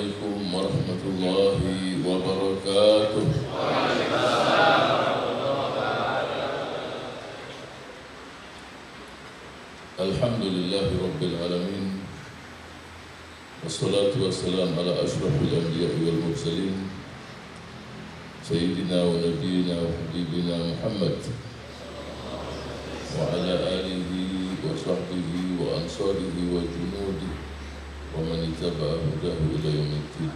Assalamualaikum warahmatullahi wabarakatuh. Alhamdulillahi rabbil alamin. Wassalatu wassalamu ala ashrafil anbiya'i wal mursalin Sayyidina wa nabiyina wa habibina Muhammad wa ala alihi wa sahbihi wa ansarihi wa junudi wa man ittaba'a hudahu ila yaumiddin.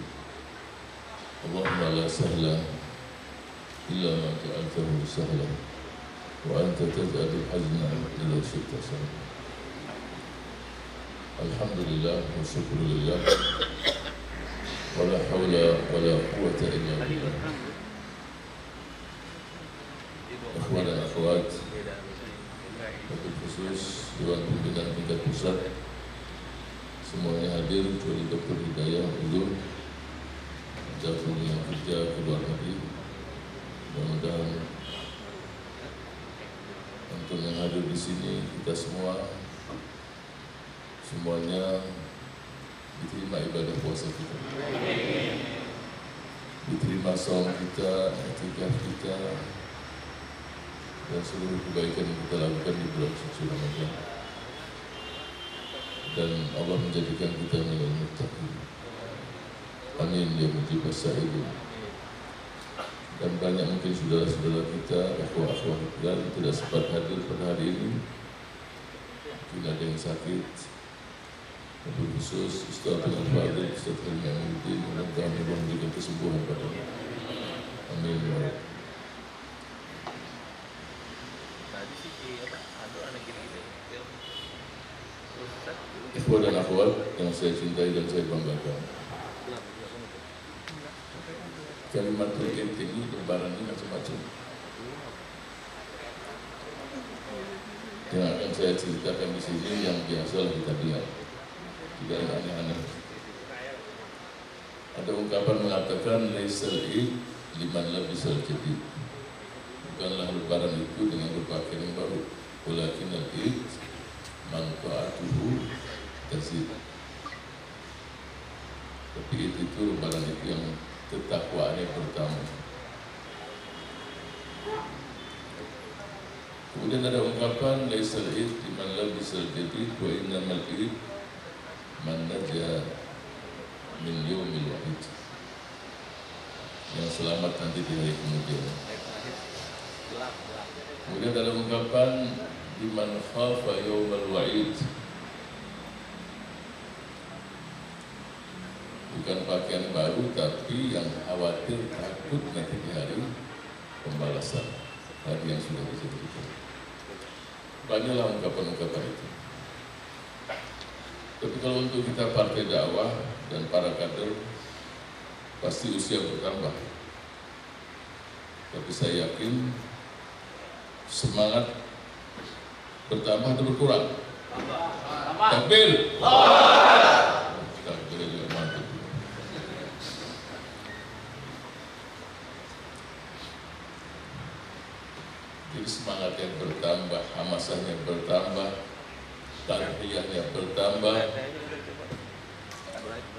Allahumma la sahla illa ma ja'altahu sahla wa anta taj'alul hazna idza syi'ta sahla. Alhamdulillah wa syukrulillah wa la hawla wa la quwwata illa billah. Ikhwan dan akhwat, wabil khusus Dewan Pimpinan tingkat pusat, semuanya hadir kecuali Dr. Hidayah Uzur, jatuh yang kerja ke luar negeri. Mudah-mudahan untuk yang hadir di sini kita semuanya diterima ibadah puasa kita, diterima saum kita, i'tikaf kita, dan seluruh kebaikan yang kita lakukan di bulan suci Ramadan. Dan Allah menjadikan kita minal muttaqin. Amin ya mujibas sa'ilin. Dan banyak mungkin saudara-saudara kita, akhwah-akhwah yang tidak sempat hadir pada hari ini. Mungkin ada yang sakit. Wabil khusus Ustaz Al-Fadhil, Ustaz Hilmi Aminuddin, mudah-mudahan Allah memberikan kesembuhan padanya. Amin ya Rabb. Ikhwan dan akhwat yang saya cintai dan saya banggakan, kalimatul Eid ini lebaran ini macam-macam. Yang akan saya ceritakan di sini yang biasa kita dengar, tidak yang aneh-aneh. Ada ungkapan mengatakan laisal Eid liman labisal jadid. Bukanlah lebaran itu dengan berpakaian yang baru, walakinal Eid manfaatuhu tazid. Tapi itu lebaran itu yang ketakwaannya pertama. Kemudian ada ungkapan laisal Eid liman labisal jadid wa innamal Eid man naja min yaumil wahid. Yang selamat nanti di hari kemudian. Kemudian ada ungkapan liman khafa yaumal wa'id. Bukan pakaian baru, tapi yang khawatir takut nanti di hari pembalasan, hari yang sudah disebutkan. Banyaklah ungkapan-ungkapan itu. Tapi kalau untuk kita partai dakwah dan para kader, pasti usia bertambah. Tapi saya yakin semangat bertambah atau berkurang? Takbir. Takbir juga mantap. Jadi semangat yang bertambah, hamasahnya bertambah, tarbiyahnya bertambah,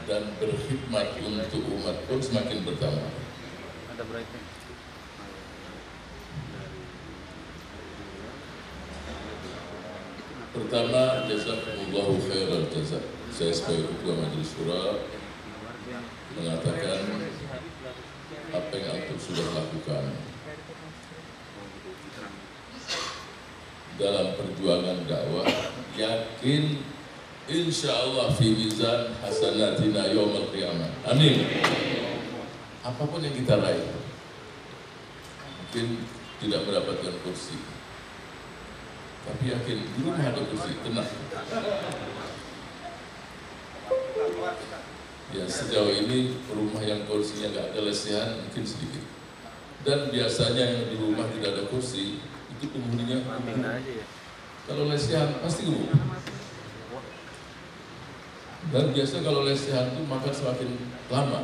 dan berkhidmat untuk umat pun semakin bertambah. Pertama, jazakumullahu khairal jazak. Saya sebagai Ketua Majelis Syura mengatakan apa yang antum sudah lakukan dalam perjuangan dakwah, yakin insyaallah fi mizan hasanatina yaumil qiyamah. Amin. Apapun yang kita raih, mungkin tidak mendapatkan kursi, tapi yakin di rumah ada kursi, tenang. Ya, sejauh ini rumah yang kursinya nggak ada lesehan mungkin sedikit. Dan biasanya yang di rumah tidak ada kursi itu penghuninya kalau lesehan pasti gemuk. Dan biasa kalau lesehan itu makan semakin lama.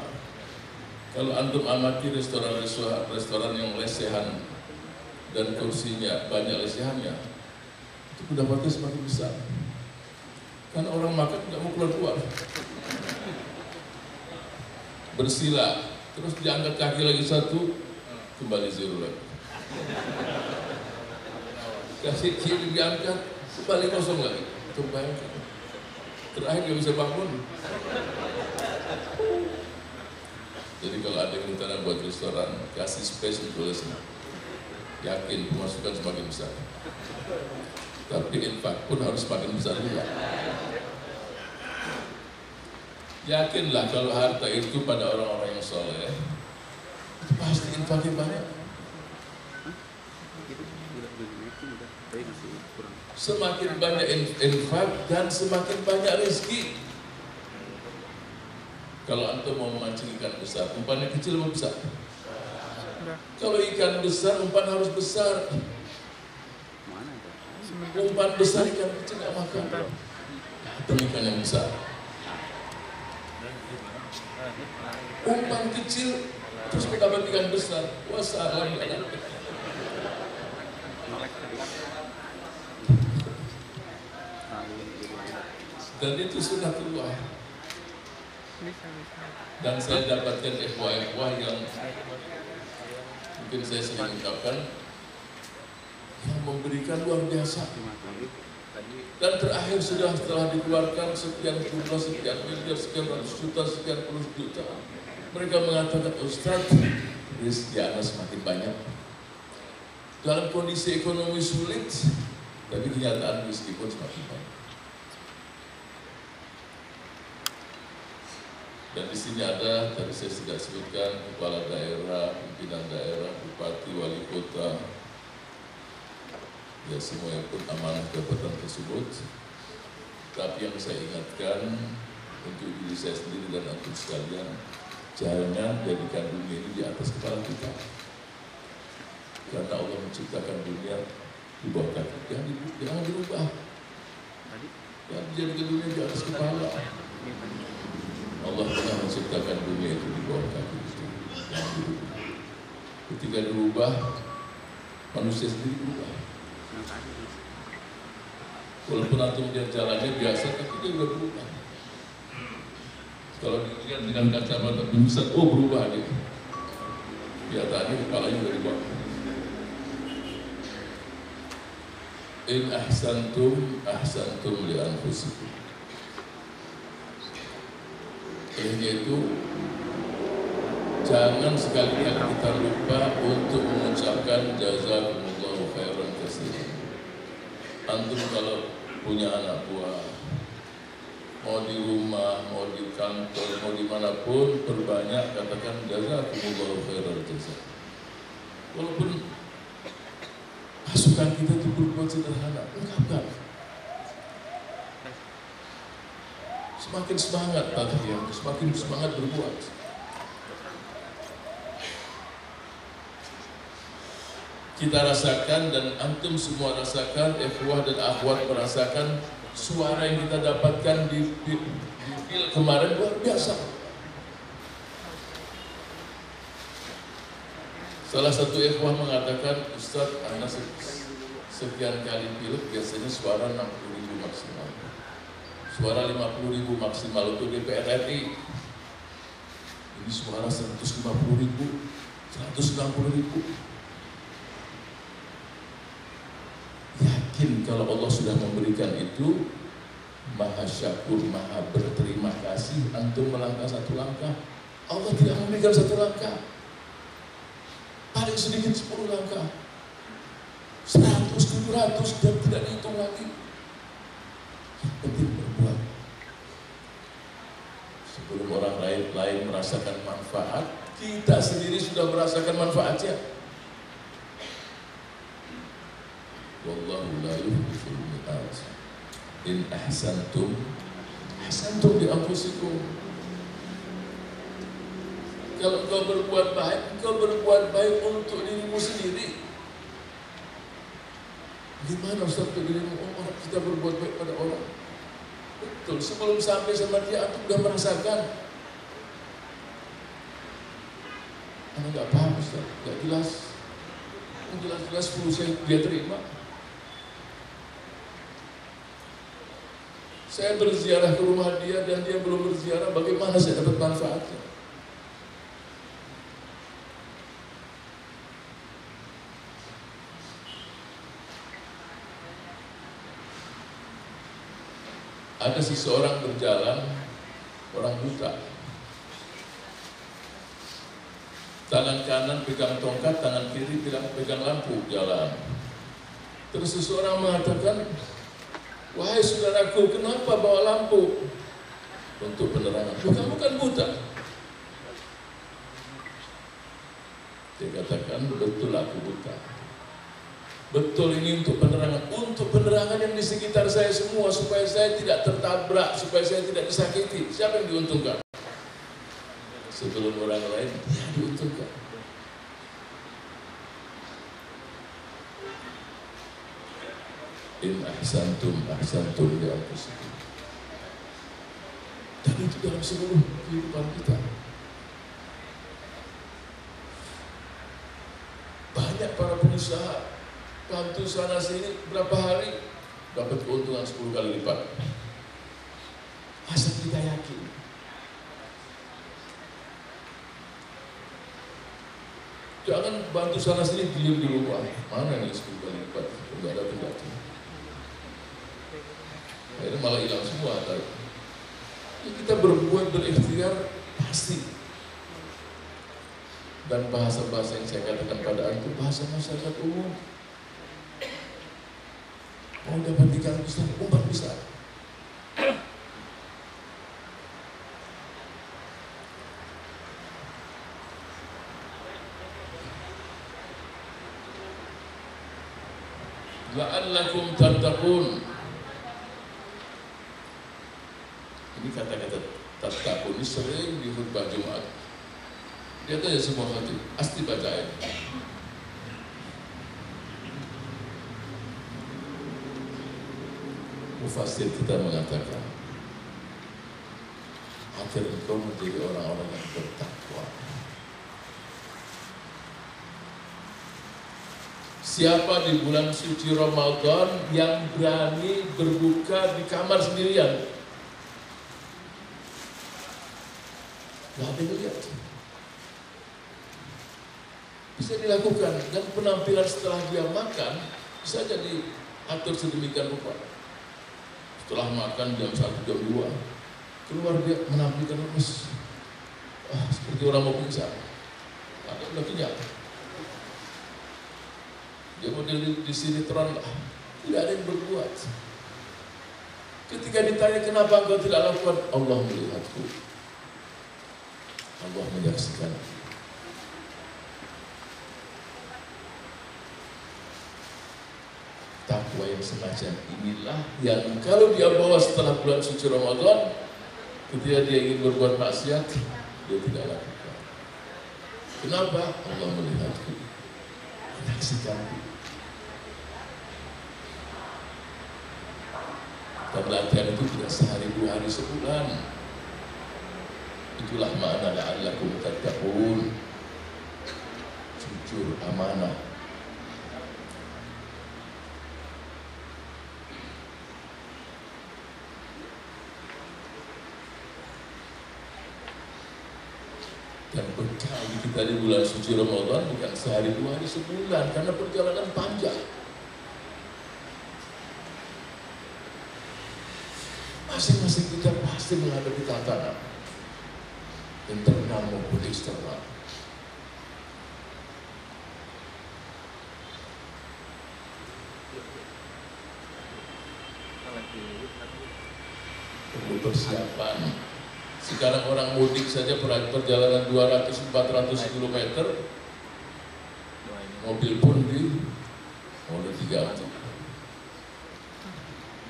Kalau antum amati restoran yang lesehan dan kursinya banyak lesehannya, itu pendapatnya semakin besar. Karena orang makan nggak mau keluar. bersila, terus diangkat kaki lagi satu, kembali zero lagi. Kaki kiri diangkat, kembali kosong lagi. Kembali. Terakhir dia bisa bangun. Jadi kalau ada yang rencana buat restoran, kasih space untuk lesnya. Yakin pemasukan semakin besar. Tapi infak pun harus semakin besar juga. Yakinlah kalau harta itu pada orang-orang yang soleh, itu pasti infaknya banyak. Semakin banyak infak dan semakin banyak rezeki. Kalau antum mau memancing ikan besar, umpannya kecil atau besar? Kalau ikan besar, umpan harus besar. Umpan besar, ikan kecil nggak makan. Atau ikan yang besar. Umpan kecil, terus mendapat ikan besar. Wah, salah ikan. Dan itu sunatullah. Dan saya dapatkan ikhwah-ikhwah yang mungkin saya sering ucapkan, yang memberikan luar biasa. Dan terakhir sudah setelah dikeluarkan sekian jumlah, sekian miliar, sekian ratus juta, sekian puluh juta, mereka mengatakan, Ustaz, rezeki Anda semakin banyak. Dalam kondisi ekonomi sulit, tapi kenyataan rezeki pun semakin banyak. Dan di sini ada, tadi saya sudah sebutkan, kepala daerah, pimpinan daerah, bupati, wali kota, ya semua yang pun amanah jabatan tersebut. Tapi yang saya ingatkan untuk diri saya sendiri dan antum sekalian, jangan jadikan dunia ini di atas kepala kita. Karena Allah menciptakan dunia di bawah kaki. Jangan dirubah. Jangan dijadikan dunia di atas kepala. Allah telah menciptakan dunia itu di bawah kaki kita. Ketika dirubah, manusia sendiri berubah. Walaupun antum lihat jalannya biasa, tapi dia sudah berubah. Kalau dilihat dengan kacamata bisa, oh berubah dia. Kelihatannya kepalanya sudah di bawah. In ahsantum, ahsantum li anfusikum. Olehnya itu, jangan sekali-kali kita lupa untuk mengucapkan jazakumullahu khairan katsiran. Antum kalau punya anak buah, mau di rumah, mau di kantor, mau dimanapun, perbanyak katakan jazakumullahu khairan katsiran. Walaupun pasukan kita itu berbuat sederhana, ungkapkan. Semakin semangat tadi ya, semakin semangat berbuat. Kita rasakan dan antum semua rasakan, ikhwah dan akhwat merasakan suara yang kita dapatkan di kemarin luar biasa. Salah satu ikhwah mengatakan, Ustaz, anak sekian kali pilek biasanya suara 60.000 maksimal. Suara 50.000 maksimal untuk DPR RI. Ini suara 150.000, 160.000. Yakin kalau Allah sudah memberikan itu, maha syakur, maha berterima kasih. Antum melangkah satu langkah, Allah tidak memberikan satu langkah. Paling sedikit 10 langkah, 100, 700 dan tidak dihitung lagi. Yang penting berbuat. Sebelum orang lain merasakan manfaat, kita sendiri sudah merasakan manfaatnya. Wallahu la yuhibbul mu'tadin. In ahsantum, ahsantum li anfusikum. Kalau kau berbuat baik untuk dirimu sendiri. Gimana Ustaz untuk dirimu? Orang kita berbuat baik pada orang. Betul, sebelum sampai sama dia, aku sudah merasakan. Anda nggak paham Ustaz, nggak jelas. Jelas-jelas fungsi yang dia terima. Saya berziarah ke rumah dia dan dia belum berziarah, bagaimana saya dapat manfaatnya? Ada seseorang berjalan, orang buta. Tangan kanan pegang tongkat, tangan kiri pegang lampu jalan. Terus seseorang mengatakan, wahai saudaraku, kenapa bawa lampu? Untuk penerangan. Kamu kan buta. Dia katakan, betul aku buta. Betul, ini untuk penerangan yang di sekitar saya semua, supaya saya tidak tertabrak, supaya saya tidak disakiti. Siapa yang diuntungkan? Sebelum orang lain, dia diuntungkan. In ahsantum li anfusikum. Dan itu dalam seluruh kehidupan kita. Banyak para pengusaha bantu sana sini, berapa hari dapat keuntungan 10 kali lipat. Asal kita yakin. Jangan bantu sana sini diam di rumah. Mana nih 10 kali lipat? Enggak ada pendatang. Akhirnya malah hilang semua. Ya, kita berbuat berikhtiar pasti. Dan bahasa-bahasa yang saya katakan pada antum bahasa masyarakat umum. Mau dapat ikan besar, umpan besar. La'allakum tattaqun. Ini kata-kata tattaqun ini sering di khutbah Jumat. Lihat aja semua khatib, pasti baca ayat. Mufassir kita mengatakan, agar engkau menjadi orang-orang yang bertakwa. Siapa di bulan suci Ramadan yang berani berbuka di kamar sendirian? Gak ada yang lihat. Bisa dilakukan, dan penampilan setelah dia makan bisa jadi atur sedemikian rupa. Setelah makan jam 1, jam 2, keluar dia menampilkan lemes, seperti orang mau pingsan. Ada udah kenyang. Dia model di sinetron lah, tidak ada yang berbuat. Ketika ditanya kenapa engkau tidak lakukan, Allah melihatku, Allah menyaksikan. Takwa yang semacam inilah yang kalau dia bawa setelah bulan suci Ramadan, ketika dia ingin berbuat maksiat, dia tidak lakukan. Kenapa? Allah melihatku, menyaksikanku. Dan latihan itu tidak sehari, 2 hari, sebulan. Itulah makna la'allakum tattaqun. Jujur, amanah. Dan bekal kita di bulan suci Ramadan bukan sehari, 2 hari, sebulan, karena perjalanan panjang. Masing-masing kita pasti menghadapi tantangan internal maupun eksternal. Perlu persiapan. Sekarang orang mudik saja perjalanan 200-400 km, mobil pun mulai diganti.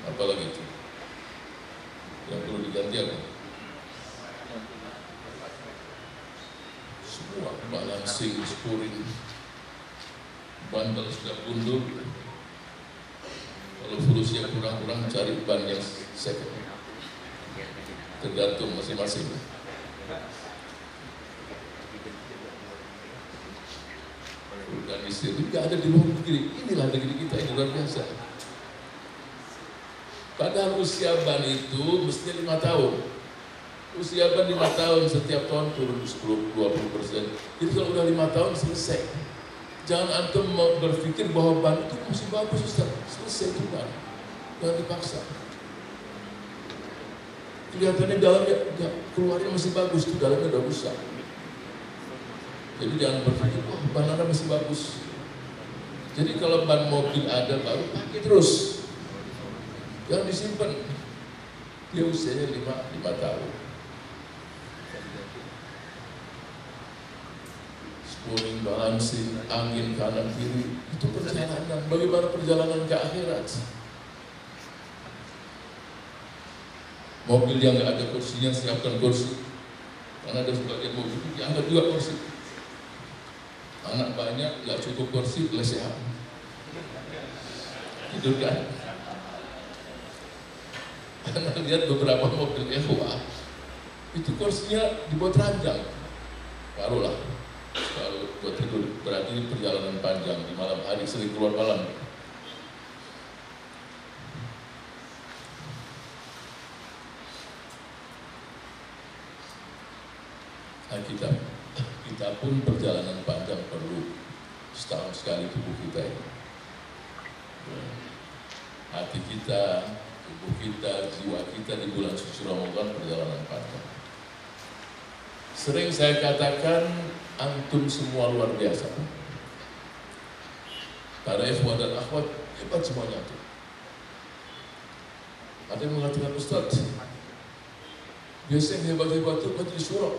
Apalagi itu yang perlu diganti apa? Semua balancing, spuring, bandel sudah gundul. Kalau fulusnya kurang-kurang, cari ban yang second. Tergantung masing-masing. Organisasi itu tidak ada di luar negeri. Inilah negeri kita, ini luar biasa. Padahal usia ban itu mestinya 5 tahun. Usia ban 5 tahun, setiap tahun turun 10-20%. Jadi kalau udah 5 tahun selesai. Jangan antum mau berpikir bahwa ban itu masih bagus, Ustaz. Selesai itu ban. Jangan dipaksa. kelihatannya dalamnya keluarnya masih bagus, itu dalamnya udah rusak. Jadi jangan berpikir, wah ban Anda masih bagus. Jadi kalau ban mobil ada baru pakai terus, jangan disimpan. Dia usianya 5 tahun. Spooling, balancing, angin kanan kiri, itu perjalanan. Bagaimana perjalanan ke akhirat? Mobil yang nggak ada kursinya, siapkan kursi. Karena ada sebagian mobil diangkat juga kursi. Anak banyak, nggak cukup kursi, lesehan. Tidur kan? Karena lihat beberapa mobil Ewa, itu kursinya dibuat ranjang. Barulah. Kalau buat tidur, berarti ini perjalanan panjang di malam hari, sering keluar malam. Nah, kita pun perjalanan panjang perlu setahun sekali tubuh kita ini. Hati kita, tubuh kita, jiwa kita di bulan suci Ramadan perjalanan panjang. Sering saya katakan, antum semua luar biasa. Para ikhwah dan akhwat hebat semuanya tuh. Ada yang mengatakan, Ustaz, biasanya hebat-hebat itu majelis syura.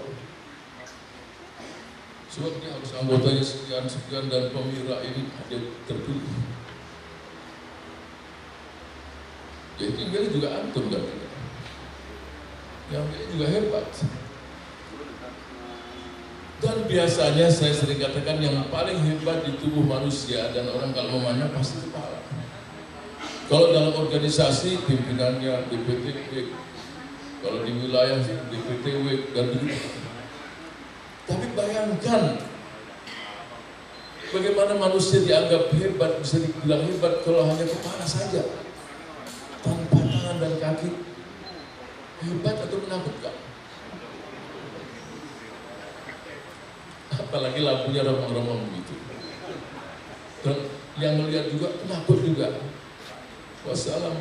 Sebab dia harus anggotanya sekian dan pemirsa ini ada terpilih. Jadi tinggal juga antum dan kita. Yang ini juga hebat. Dan biasanya saya sering katakan yang paling hebat di tubuh manusia dan orang kalau memandang pasti kepala. Kalau dalam organisasi pimpinannya DPTW, kalau di wilayah DPTW dan begitu. Tapi bayangkan bagaimana manusia dianggap hebat, bisa dibilang hebat kalau hanya kepala saja, tanpa tangan dan kaki. Hebat atau menakutkan? Apalagi lampunya remang-remang begitu. Dan yang melihat juga penakut juga. Wassalam.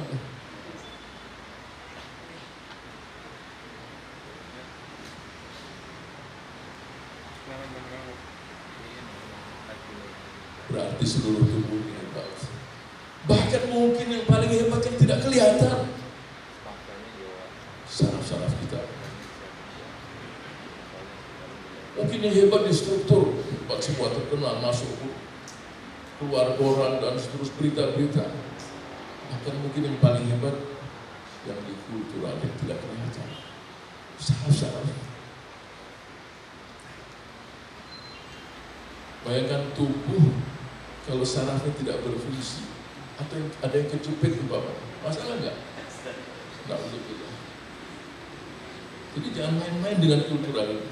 Berarti seluruh tubuhnya hebat. Bahkan mungkin yang paling hebat yang tidak kelihatan, saraf-saraf kita. Mungkin yang hebat di struktur, hebat semua terkenal, masuk keluar koran dan seterus berita-berita. Bahkan mungkin yang paling hebat yang di kultural yang tidak kelihatan, saraf-saraf. Bayangkan tubuh kalau sarafnya tidak berfungsi atau ada yang kejepit umpama, masalah enggak? Enggak untuk itu. Jadi jangan main-main dengan kultural ini.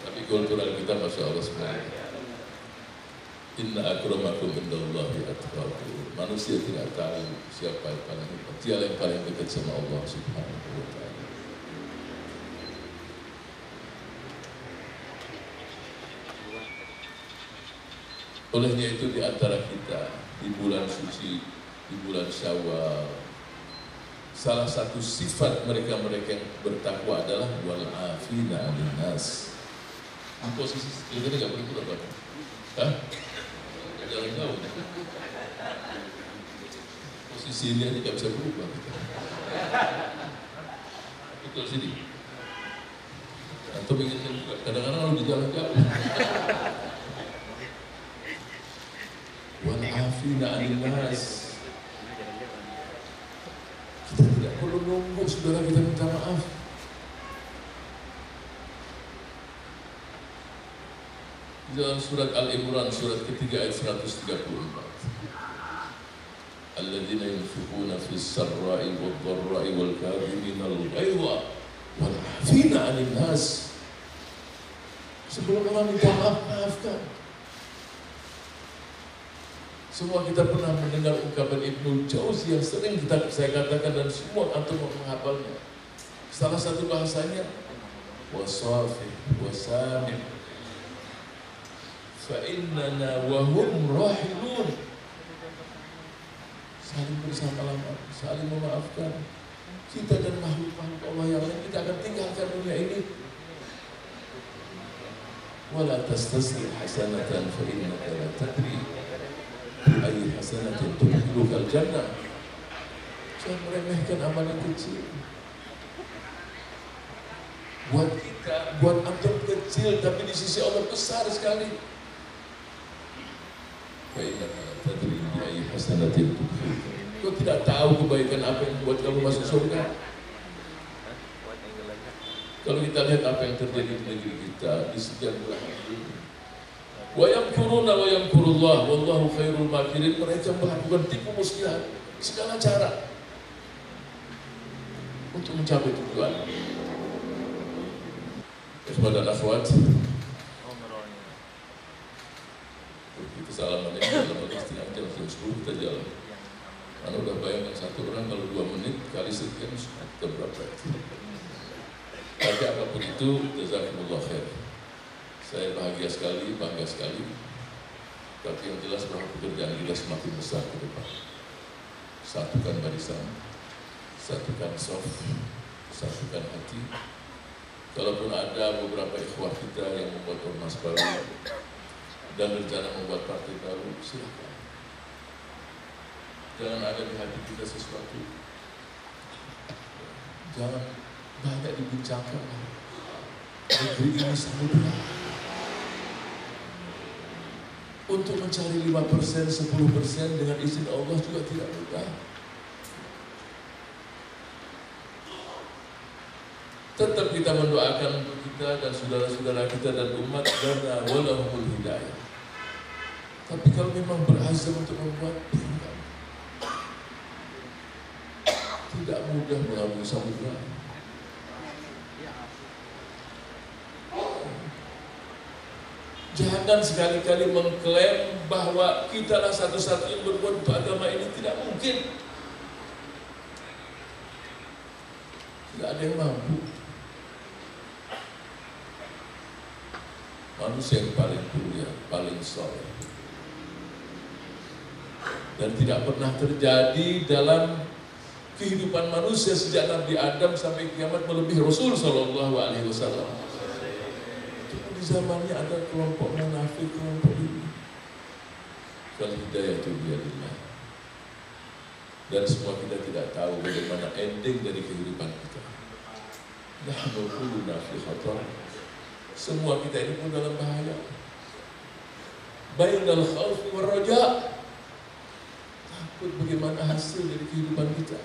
Tapi kultural kita Masya Allah semuanya. Inna akramakum indallahi atqakum. Manusia tidak tahu siapa yang paling hebat. Dia yang paling dekat sama Allah Subhanahu wa ta'ala. Olehnya itu di antara kita di bulan suci, di bulan Syawal, salah satu sifat mereka-mereka yang bertakwa adalah wal afina 'anil nas. Posisi ini enggak boleh berubah. Hah? Jangan jauh. Posisi ini aja enggak bisa berubah. Betul sini. Atau ingin juga kadang-kadang harus di jalan jauh. Wal afina 'anil nas. Kita tidak perlu nunggu saudara kita minta maaf. Di dalam surat Al-Imran surat ketiga ayat 134. Alladzina yunfiquna fis sarra'i wad dharra'i wal kadhimina al-ghaidha wal 'afina 'anil nas. Sebelum orang minta maaf, maafkan. Semua kita pernah mendengar ungkapan Ibnu Jauzi yang sering saya katakan dan semua antum menghafalnya. Salah satu bahasanya wasafih wasamih fa innana wa hum rahilun. saling bersama-sama, saling memaafkan. Kita dan makhluk-makhluk Allah yang lain, kita akan tinggalkan dunia ini. Wala tastasqi hasanatan fa innaka la tadri bi ayyi hasanatin tudkhilukal jannah. Jangan meremehkan amalan kecil. Buat kita, buat antum kecil, tapi di sisi Allah besar sekali. Fa innaka la tadri bi ayyi hasanatin tudkhilukal. Kau tidak tahu kebaikan apa yang membuat kamu masuk surga. Kalau kita lihat apa yang terjadi di negeri kita di sekian belahan dunia, wa yamkuruna wa yamkurullah wallahu khairul makirin. Mereka melakukan tipu muslihat segala cara untuk mencapai tujuan. Ikhwan dan akhwat, kita salaman ini dalam setengah jam, jam 10 kita jalan. Karena udah bayangkan satu orang kalau 2 menit kali sekian kita berapa itu. Tapi apapun itu, jazakumullah khair. Saya bahagia sekali, bangga sekali. Tapi yang jelas bahwa pekerjaan kita semakin besar ke depan. Satukan barisan, satukan soft, satukan hati. Kalaupun ada beberapa ikhwah kita yang membuat ormas baru dan rencana membuat partai baru, silakan. Jangan ada di hati kita sesuatu. Jangan banyak dibincangkan. Negeri ini sangat berat. Untuk mencari 5%, 10% dengan izin Allah juga tidak mudah. Tetap kita mendoakan untuk kita dan saudara-saudara kita dan umat dan walahumul hidayah. Tapi kalau memang berazam untuk membuat, tidak mudah melalui samudera. Jangan sekali-kali mengklaim bahwa kitalah satu-satunya yang berbuat untuk agama ini. Tidak mungkin. Tidak ada yang mampu. Manusia yang paling mulia, paling soleh, dan tidak pernah terjadi dalam kehidupan manusia sejak Nabi Adam sampai kiamat melebihi Rasul Sallallahu Alaihi Wasallam. Di zamannya ada kelompok munafik, kelompok ini. Kalau hidayah itu biadillah. Dan semua kita tidak tahu bagaimana ending dari kehidupan kita. Nahnu kulluna fi khatar. Semua kita ini pun dalam bahaya. Bainal khawfi war raja. Takut bagaimana hasil dari kehidupan kita.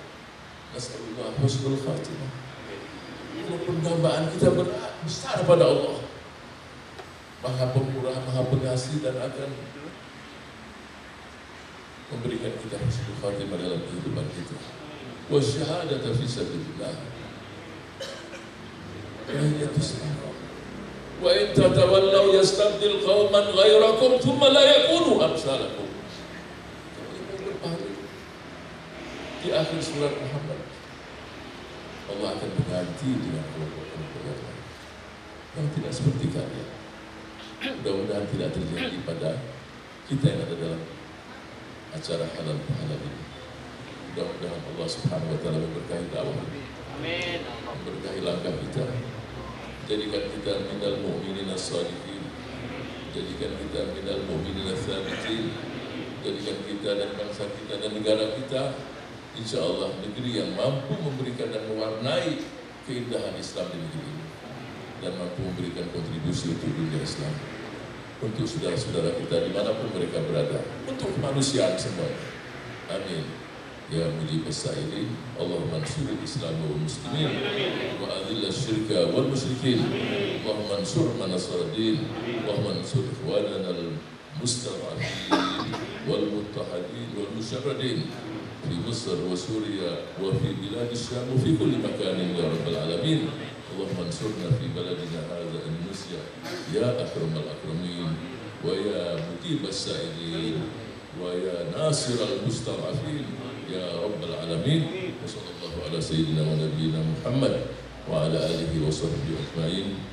Nasallallahu husnul khatimah. Walaupun dambaan kita berat, besar pada Allah, Maha Pemurah, Maha Pengasih, dan akan memberikan kita husnul khatimah dalam kehidupan kita. Wa syahadata fi sabilillah. Wa in tatawallaw yastabdil qauman ghairakum thumma la yakunu amsalakum. Di akhir surat Muhammad, Allah akan mengganti dengan kelompok-kelompok yang lain yang tidak seperti kalian. Mudah-mudahan tidak terjadi pada kita yang ada dalam acara halal bihalal ini. Mudah-mudahan Allah Subhanahu wa Ta'ala memberkahi dakwah ini, memberkahi langkah kita, jadikan kita minal mu'minin as-sadiqin, jadikan kita minal mu'minin as-sabitin, jadikan kita dan bangsa kita dan negara kita insyaallah negeri yang mampu memberikan dan mewarnai keindahan Islam di negeri ini, dan mampu memberikan kontribusi untuk dunia Islam, untuk saudara-saudara kita dimanapun mereka berada, untuk kemanusiaan semua. Amin. Ya mujib as-sa'ilin, Allahumma ansur al-Islam wal muslimin wa adhill asy-syirka wal musyrikin. Allahumma ansur man nasara din, Allahumma ansur ikhwanana al-mustad'afin wal muttahidin wal musyarradin fi Misr wa Suriya wa fi bilad Syam wa fi kulli makanin ya rabbal alamin. Allahumma ansurna fi baladina hadha Indonesia ya akramal akramin wa ya mujib as-sa'ilin wa ya nasir al-mustad'afin ya rabbal alamin. Wa sallallahu ala sayyidina wa nabiyyina Muhammad wa ala alihi wa sahbihi ajma'in.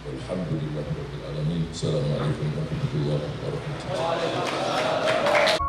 Walhamdulillahi rabbil alamin. Assalamualaikum warahmatullahi wabarakatuh.